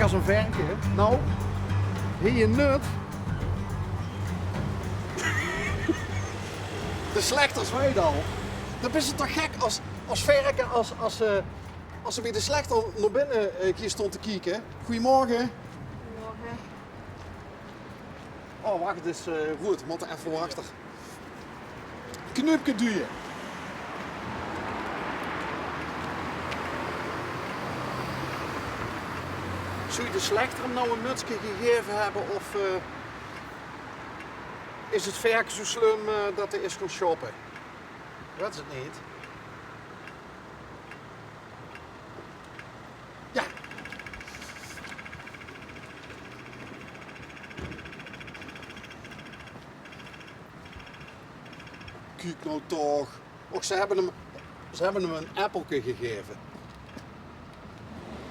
als een verkje. Nou, hier je nut. De slechters weet al. Dan is het toch gek als verken, als ze bij de slechter naar binnen hier stond te kijken. Goedemorgen. Oh, wacht, het is goed. We moeten even wachten. Knupje duwen. Zou je de slechter hem nou een mutsje gegeven hebben of is het verk zo slim dat hij is gaan shoppen? Dat is het niet. Ja. Kijk nou toch. Och, ze hebben hem een appeltje gegeven.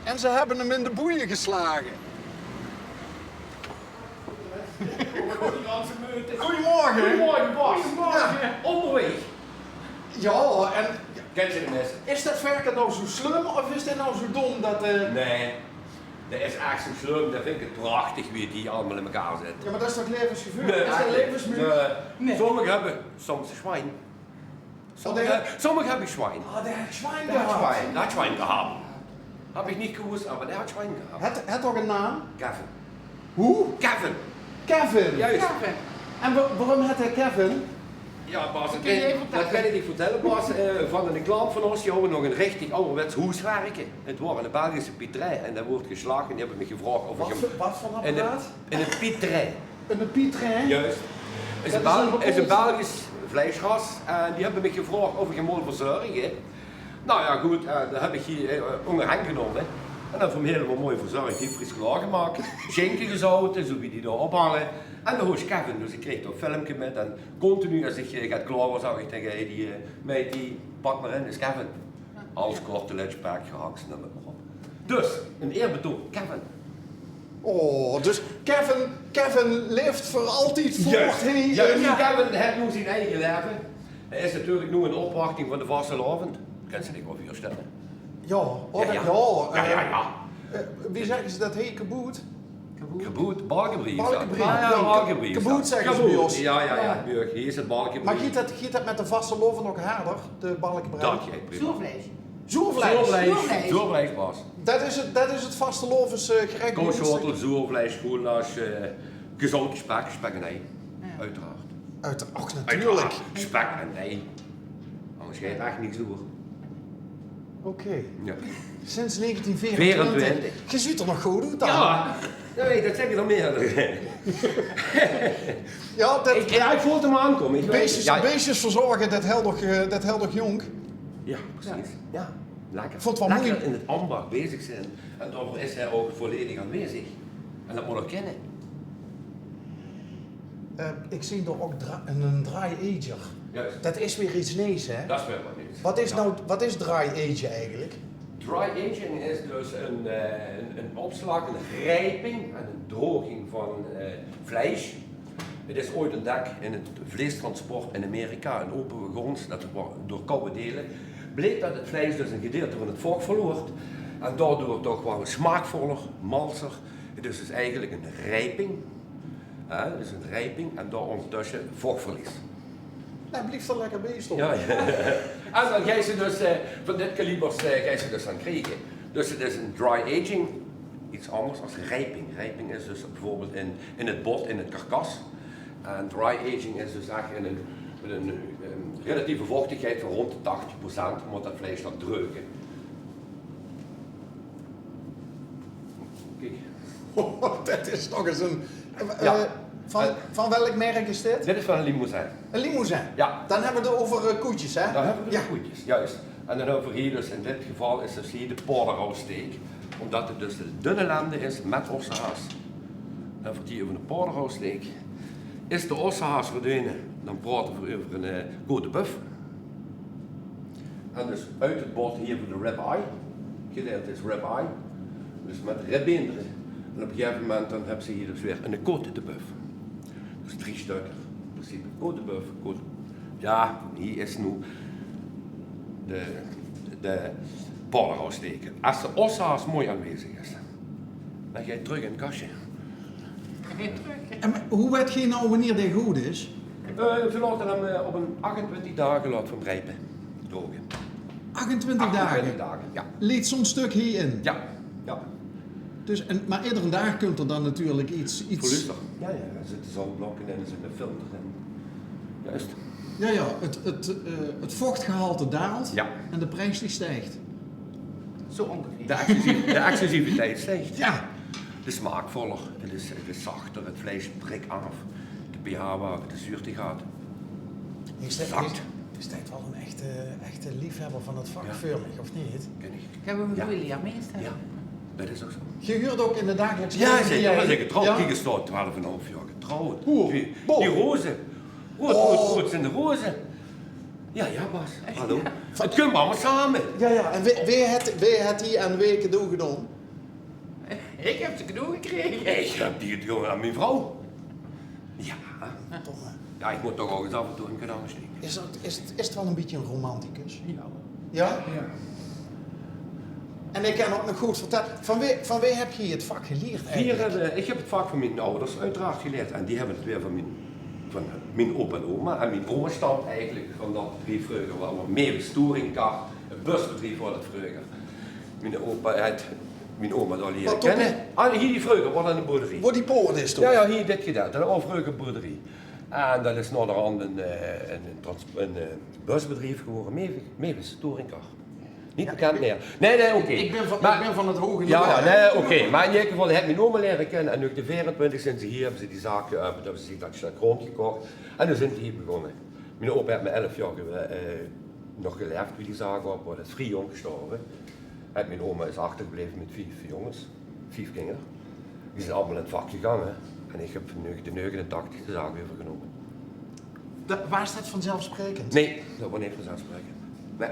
En ze hebben hem in de boeien geslagen. Goedemorgen. Goedemorgen, Bas. Ja. Onderweg. Ja, en Kent je de mensen? is dat verken nou zo slim of is dit nou zo dom dat... Nee, dat is echt zo slim. Dat vind ik het prachtig wie die allemaal in elkaar zitten. Ja, maar dat is toch levensgevoel? Nee, is dat levensmuur? Nee. Sommigen hebben soms zwijn. Sommigen hebben zwijn. Oh, daar heb ik zwijn Dat had gehad. zwijn. Dat had zwijn gehad. Heb ik niet gewusst, maar dat had zwijn gehad. Het toch een naam? Kevin. Hoe? Kevin. Kevin. Juist. En waarom had hij Kevin? Ja, Bas, kun je even dat kan ik niet vertellen, Bas. Van een klant van ons, die hadden nog een richtig ouderwets huiswerken. Het was een Belgische pieterij en dat wordt geslagen. Die hebben me gevraagd of ik hem... Wat voor apparaat? In een pieterij. Een pieterij? Juist. Is een Belgisch vleesras en die hebben me gevraagd of ik hem wil verzorgen. Nou ja, goed, dat heb ik hier onder hen genomen. En dan voor hem helemaal mooi verzorgd. Die heeft fris klaargemaakt, schenken gezouten, zo wie die daar ophalen. En dan hoor je Kevin, dus ik kreeg toch een filmpje met. En continu als ik gaat klaar was, zag ik tegen die meid, die pak maar in, is Kevin. Alles korte letjespaak, gehakt, noem het maar op. Dus, een eerbetoon, Kevin. Oh, dus Kevin leeft voor altijd voort. Juist. Kevin Kevin heeft nu zijn eigen leven. Hij is natuurlijk nu een opwachting van de vastelavond. Kan ze niet over hier stellen? Ja, wie zeggen ze dat heet kaboet? Geboet, balkenbrief. Balkenbrief. Balkenbrief. Kaboet zeggen ze bij ons. Ja, Burg, hier is het balkenbrief. Maar giet dat met de vaste loven nog harder, de balkenbreid? Dat jij prima. Zoervlees. Zoervlees. Zoervlees, Bas. Dat is het vaste lovens gerecht. Koolschotel, zoervlees, goulash, gezond spek, spek en ei. Uiteraard. Och, natuurlijk. Spek en ei. Anders ga je het echt niet zoer. Oké. Ja. Sinds 1924. 24. Je ziet er nog goed uit dan. Ja, nee, dat zeg je nog meer. Ja, Ik voelde hem aankomen. beestjes verzorgen, dat helder jong. Ja, precies. Ja. Lekker. Vond het wel Lekker moeilijk. in het ambacht bezig zijn. En daarvoor is hij ook volledig aanwezig. En dat moet ook kennen. Ik zie er ook een dry ager. Juist. Dat is weer iets nieuws, hè? Dat is wel wat nieuws. Wat is dry ager eigenlijk? Dry aging is dus een opslag, een rijping en een droging van vlees. Het is ooit ontdekt in het vleestransport in Amerika, in open grond, dat door koude delen, bleek dat het vlees dus een gedeelte van het vocht verloor. En daardoor toch wel smaakvoller, malser. Het is dus eigenlijk een rijping. Het is een rijping en daar ondertussen vochtverlies. Nou, blijf er lekker bij staan. Ja. En dan ga je ze dus van dit kalibers ga je ze dus aan krijgen. Dus het is een dry aging, iets anders als rijping. Rijping is dus bijvoorbeeld in het bot, in het karkas. En dry aging is dus echt met een relatieve vochtigheid van rond de 80%, moet dat vlees dan dreuken. Kijk. Dat is nog eens een... Ja. Van welk merk is dit? Dit is van een limousin. Een limousin? Ja. Dan hebben we het over koetjes, hè? Daar hebben we de Ja. koetjes, juist. En dan hebben we hier dus in dit geval is dus hier de porterhoutsteak. Omdat het dus de dunne lende is met ossehaas. En voor die over de porterhoutsteak. Is de ossehaas verdwenen, dan praten we over een goede buff. En dus uit het bord hier voor de ribeye. Gedeelte is ribeye. Dus met ribbeenderen. En op een gegeven moment dan hebben ze hier dus weer een côte de buff. Dus 3 stukken. In principe côte de buff, côte. Ja, hier is nu de porterhoutsteak. Als de ossehaas mooi aanwezig is, Dan ga je terug in het kastje. En hoe weet je nou wanneer dit goed is? We laten hem op een 28 dagen laten van rijpen. Drogen. 28 28 dagen? dagen, ja. Liet zo'n stuk hierin? Ja, ja. Dus, maar iedere dag komt er dan natuurlijk iets... Verlustig. Ja, er zitten zoutblokken en er zit een filter in. Juist. Ja, het vochtgehalte daalt Ja. en de prijs die stijgt. Zo ongeveer. De exclusiviteit stijgt. Ja. De smaakvoller, het is zachter, het vlees prikt af. De pH-waarde, de zuurte gaat. Is dit wel een echte liefhebber van het vak, Ja. Firmich, of niet? Ken ik. Hebben we een goede leermeester? Ja, dat is ook zo. Je huurt ook in de dagelijks Ja, zeker. Dat is getrouwd. Ja? Kijk eens, 12,5 jaar getrouwd. Oeh, Die rozen. Rood zijn de rozen. Ja, Bas. Hallo. Het kunnen we allemaal samen. Ja. En wie had die aan de week cadeau gedaan? Ik heb ze cadeau gekregen. Ik heb die gewoon aan mijn vrouw. Ja. Domme. Ja, ik moet toch ook eens af en toe een cadeau steken. Is het wel een beetje een romanticus? Ja. Ja? Ja. En ik kan ook nog goed vertellen, van wie heb je het vak geleerd eigenlijk? Ik heb het vak van mijn ouders uiteraard geleerd. En die hebben het weer van mijn opa en oma. En mijn oma stamt eigenlijk van dat bedrijf vroeger wel meer storingkar. Een busbedrijf was het vroeger. Mijn oma daar leren Wat kennen. Hier die vroeger was een boerderij. Waar die poort is toch? Ja, hier dit gedaan. Dat was vroeger een boerderij. En dat is naderhand een busbedrijf geworden, meer storingkar. Niet bekend meer. Nee, oké. Ik ben van het hoge Ja, nee, oké. Maar in ieder geval, heb mijn oma leren kennen en nu de 24 zijn ze hier, hebben ze die zaak hebben ze zich dat grond gekocht en nu zijn ze hier begonnen. Mijn opa heeft me 11 jaar nog geleefd bij die zaak op, wordt het vrij jong gestorven. En mijn oma is achtergebleven met 5 jongens, 5 kinderen. Die zijn allemaal in het vak gegaan en ik heb de 89 de zaak weer overgenomen. Waar is dat vanzelfsprekend? Nee, dat wordt niet vanzelfsprekend. Nee.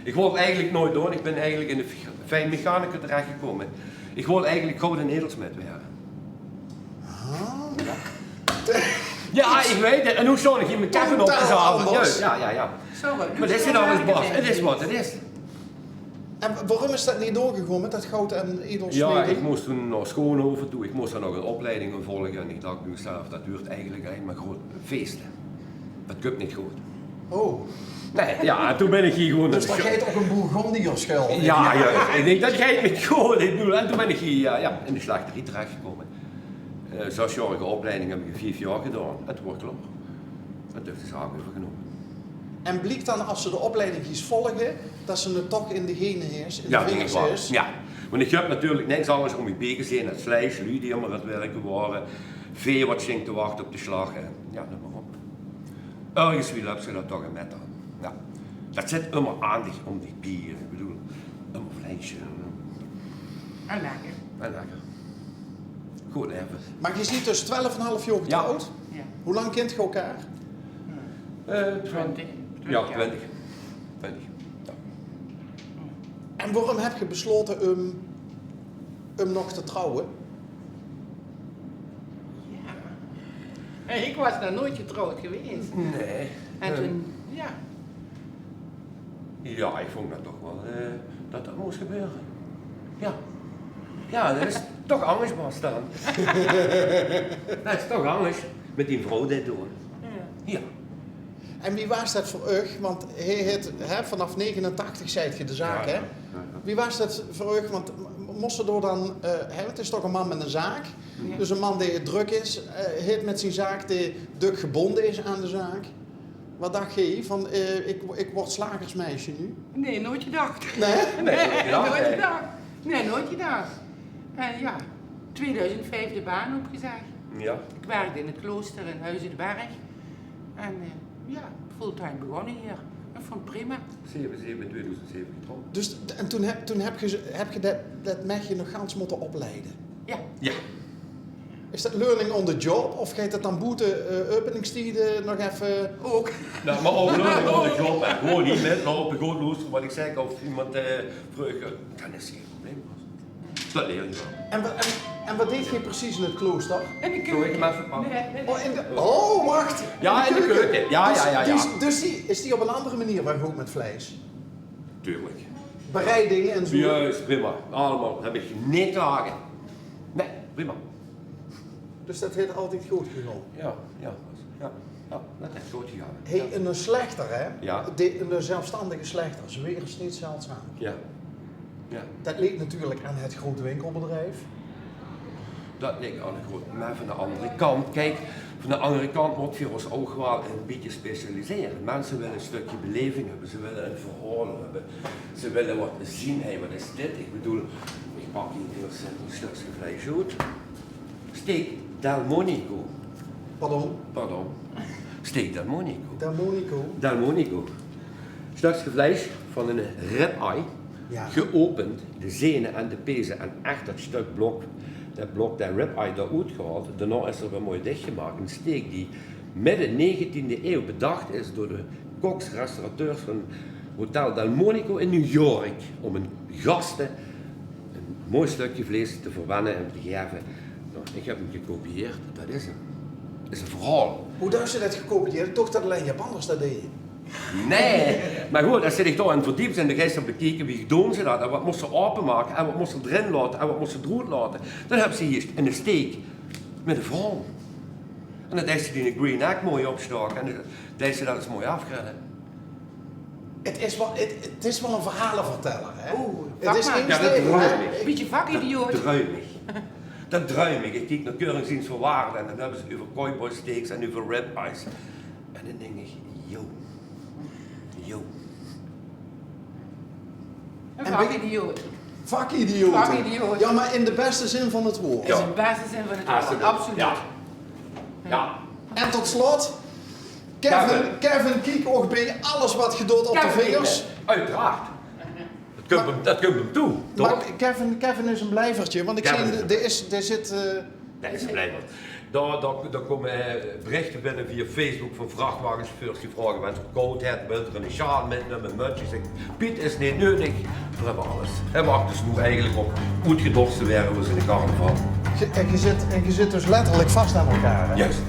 Ik wou het eigenlijk nooit doen. Ik ben eigenlijk in de fijnmechanica terechtgekomen. Ik wilde eigenlijk gouden edelsmet werden. Ja, ik weet het. En hoe zou ik hier mijn kaffe op de zaal? Ja. Zo, Maar dit is niet alles, Bas. Het is wat het is. En waarom is dat niet doorgegaan met dat goud en edelsmeden? Ja, ik moest toen naar Schoonhoven toe. Ik moest daar nog een opleiding in volgen. En ik dacht bij mezelf, dat duurt eigenlijk alleen maar groot feesten. Dat komt niet goed. Oh, Nee, ja, en toen ben ik hier gewoon... dus dan ga je ook een Bourgondier schuil. Ja, ik denk dat jij het met gewoon. Ik bedoel, en toen ben ik hier in de slachterij terechtgekomen. 6-jarige opleiding heb ik 5 jaar gedaan. En toen word ik klaar. En toen heb ik de zaak overgenomen. En blijkt dan als ze de opleiding eens volgen, dat ze het toch in de genen is, in Ja, de dat vingers is waar. is? Ja, want ik heb natuurlijk niks anders om je beken zien. Het vlees, lui die allemaal aan het werken waren. Vee wat zingt te wachten op de slag. En ja, noem maar op. Ergens wil heb ze dat toch een met aan. Ja. Dat zit immer aandacht om die bieren. Ik bedoel, een vleesje. En lekker. En lekker. Goed even. Maar je ziet dus 12,5 jaar getrouwd. Ja. Hoe lang kent je elkaar? 20. Ja, 20. 20. Ja. En waarom heb je besloten om nog te trouwen? Ja. Ik was nog nooit getrouwd geweest. Nee. En toen, ja. Ja, ik vond dat toch wel dat dat moest gebeuren. Ja. Ja, dat is toch anders, Bas, dan. Dat is toch anders met die vrouw dit doen. Ja. En wie was dat voor u? Want vanaf 89 zijt je de zaak, Ja, hè? ja. Wie was dat voor u? Want moest ze door dan... het is toch een man met een zaak. Ja. Dus een man die druk is, heeft met zijn zaak die druk gebonden is aan de zaak. Wat dacht je van, ik word slagersmeisje nu? Nee, nooit gedacht. Nee? Nee, nooit gedacht, nooit nee. gedacht. Nee, nooit gedacht. En ja, 2005 de baan opgezegd. Ja. Ik werkte in het klooster in Huizen de Berg. En ja, fulltime begonnen hier. Ik vond het prima. 2007 getrouwd. Dus, en toen heb je dat meisje nog gans moeten opleiden. Ja. Ja. Is dat learning on the job? Of gaat dat dan boete openingstijden nog even... Ook. Nou, maar ook leuk op de job en gewoon niet metlopen, gewoon luisteren wat ik zeg of iemand vroeger. Dan is geen probleem. Dat leer je wel. En wat deed je precies in het klooster? En de Zo, ik hem even pakken. Oh, wacht! Ja, in de keuken. Ja. Dus is die op een andere manier wel goed met vlees? Tuurlijk. Bereiding en zo? Juist, prima. Allemaal heb ik niet klagen. Nee. prima. Dus dat heeft altijd goed gegaan. Ja, dat is goed gegaan. Hey, en een slechter, hè? Ja. Een zelfstandige slechter, is weer eens niet zeldzaam. Ja. Dat ligt natuurlijk aan het grote winkelbedrijf. Dat ligt aan de grote. Maar van de andere kant, kijk, van de andere kant moet je ons ook wel een beetje specialiseren. Mensen willen een stukje beleving hebben, ze willen een verhaal hebben, ze willen wat zien. Hey, wat is dit? Ik bedoel, ik pak hier heel simpel een stukje vlees uit. Steak Delmonico. Pardon. Steak Delmonico. Delmonico. Stukje vlees van een ribeye. Ja. Geopend, de zenen en de pezen en echt dat stuk blok, dat ribeye daaruit gehaald. Daarna is er weer mooi dichtgemaakt. Een steak die midden 19e eeuw bedacht is door de koks, restaurateurs van Hotel Delmonico in New York. Om hun gasten een mooi stukje vlees te verwennen en te geven. Nou, ik heb hem gekopieerd, dat is hem. Dat is een verhaal. Hoe doen ze dat gekopieerd? Toch dat alleen Japanners dat deden. Nee, maar goed, als ze zich daar in verdiept zijn, dan ga je dan bekijken wie doen ze dat en wat moest ze openmaken en wat moest ze erin laten en wat moest ze eruit laten. Dan hebben ze hier in een steek met een vrouw. En dan deed ze die een green egg mooi opstoken en dan deed ze dat eens mooi afgrillen. Het is wel een verhalenverteller, hè? Oeh, het is vakman. Ja, dat druimig. Beetje vakidioot. Dat druimig. Ik kijk naar Keuringsdienst voor Waarde en dan hebben ze over cowboy steaks en over ribeyes. En dan denk ik, yo. Een vakidioot. Vakidioten. Vakidioot. Ja, maar in de beste zin van het woord. Dat is een beste zin van het woord, absoluut. Ja. En tot slot, Kevin kiek ook bij alles wat je doet op de Kevin, vingers. Uiteraard. Dat komt hem toe, toch? Maar Kevin is een blijvertje, want ik Kevin zie, er zit... Dat is blijkbaar. Daar komen berichten binnen via Facebook van vrachtwagenchauffeurs die vragen wat voor koudheid, wilt er een sjaal metnemen, een mutsje. Zeg, Piet is niet nodig, we hebben alles. Hij wacht dus nu eigenlijk op uitgedorst te werden, we zijn in de carnaval. En je zit dus letterlijk vast aan elkaar, hè? Juist.